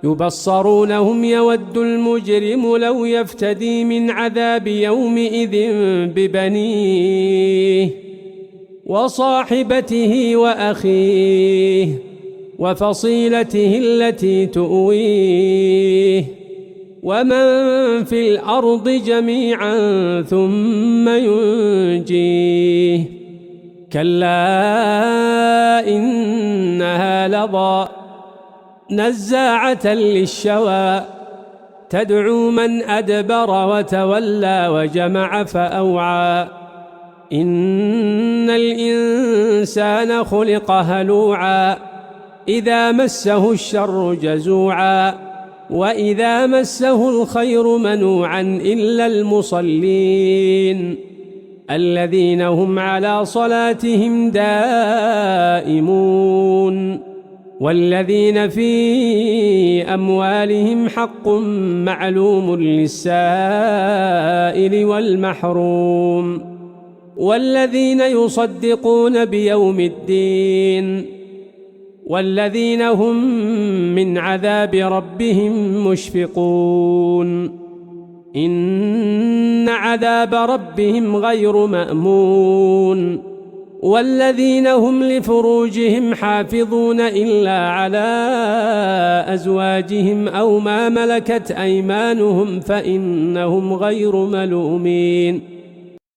يبصرونهم يود المجرم لو يفتدي من عذاب يومئذ ببنيه وصاحبته وأخيه وفصيلته التي تؤويه ومن في الأرض جميعا ثم ينجيه كلا إنها لظى نزاعة للشوى تدعو من أدبر وتولى وجمع فأوعى إن الإنسان خلق هلوعا إذا مسه الشر جزوعا وإذا مسه الخير منوعا إلا المصلين الذين هم على صلاتهم دائمون والذين في أموالهم حق معلوم للسائل والمحروم والذين يصدقون بيوم الدين والذين هم من عذاب ربهم مشفقون إن عذاب ربهم غير مأمون والذين هم لفروجهم حافظون إلا على أزواجهم أو ما ملكت أيمانهم فإنهم غير ملومين